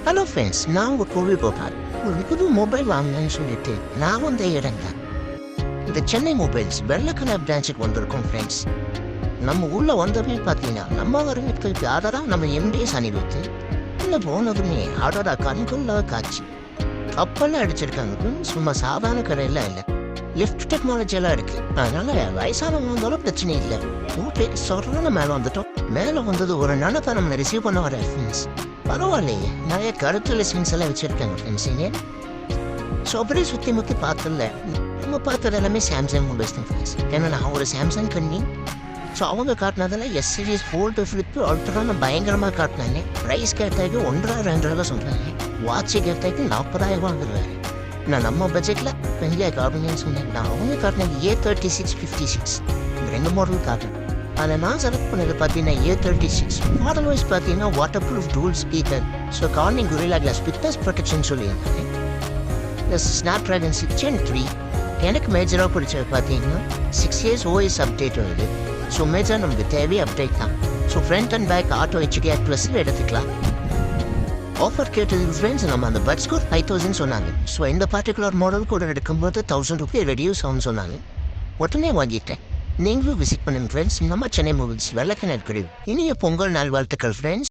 Hello friends, நான் உங்கள் கோவி கோபால். ஒரு புது மொபைல் வாங்கினேன்னு சொல்லிட்டு நான் வந்த இடம் தான் இந்த சென்னை மொபைல்ஸ் வெள்ளக்கண பிரான்ச்சுக்கு வந்திருக்கோம் ஃப்ரெண்ட்ஸ். நம்ம உள்ள வந்ததுமே பார்த்தீங்கன்னா நம்ம வரவேற்புக்கு ஆதரா நம்ம எம்டிஎஸ் அணிவித்து உள்ளே போனதுமே ஆடோட கண்கொள்ள காட்சி கப்பல்லாம் அடிச்சிருக்காங்க. சும்மா சாதாரண கடையெல்லாம் இல்லை, லிஃப்ட் டெக்னாலஜியெல்லாம் இருக்குது. அதனால வயசானவங்க வந்தாலும் பிரச்சனை இல்லை. ஓகே, சொல்கிறோன்னு மேலே வந்துட்டோம். மேலே வந்தது ஒரு நாளை நம்ம ரிசீவ் பண்ண வர ஃப்ரெண்ட்ஸ். பரவாயில்லையே, நிறைய கருத்து லெசன்ஸ் எல்லாம் வச்சுருக்காங்க ஃப்ரெண்ட்ஸுங்க. ஸோ அப்படியே சுற்றி முற்றி பார்த்தல நம்ம பார்த்தது எல்லாமே சாம்சங் மொபைல்ஸ் தான் ஃப்ரெண்ட்ஸ். ஏன்னா நான் ஒரு சாம்சங் கண்ணி. ஸோ அவங்க காட்டினதெல்லாம் எஸ் சீரிஸ் ஃபோல்டு ஃப்ளிப்பு அல்ட்ரான்னு பயங்கரமாக காட்டினாங்க. ப்ரைஸ் கேட்டாக்கு 1,000-2,000 சொல்கிறாங்க. வாட்சு கேட்டாக்கு 40,000 வந்துடுவாரு. நான் நம்ம பட்ஜெட்டில் பெரிய காட்டுங்கன்னு சொன்னேன். நான் அவங்க காட்டினது A3656 இந்த 2 மாடல் காட்டுறேன். அதில் நான் செலக்ட் பண்ணது பார்த்தீங்கன்னா A36 மாடல் வைஸ் பார்த்தீங்கன்னா water proof dual speaker. So Corning Gorilla Glass விட்னஸ் ப்ரொடெக்ஷன் சொல்லியிருக்காங்க. Plus Snapdragon 6 Gen 3. எனக்கு மேஜராக பிடிச்சது பார்த்தீங்கன்னா 6 years OS அப்டேட் வருது. ஸோ மேஜர் நமக்கு தேவையே அப்டேட் தான். So front and back auto HDR ப்ளஸில் எடுத்துக்கலாம். ஆஃபர் கேட்டது ஃப்ரெண்ட்ஸ், நம்ம அந்த பட்ஸ் ஸ்கோர் 5,000 சொன்னாங்க. ஸோ இந்த பர்டிகுலர் மாடல் கூட எடுக்கும்போது 1,000 ரூபாய் ரெடியூஸ் ஆகும்னு சொன்னாங்க. உடனே வாங்கிட்டேன். நீங்களும் விசிட் பண்ணுங்க ஃப்ரெண்ட்ஸ். நம்ம சென்னை மொபைல்ஸ் வெள்ளக்கண. இனிய பொங்கல் நாள் வாழ்த்துக்கள் ஃப்ரெண்ட்ஸ்.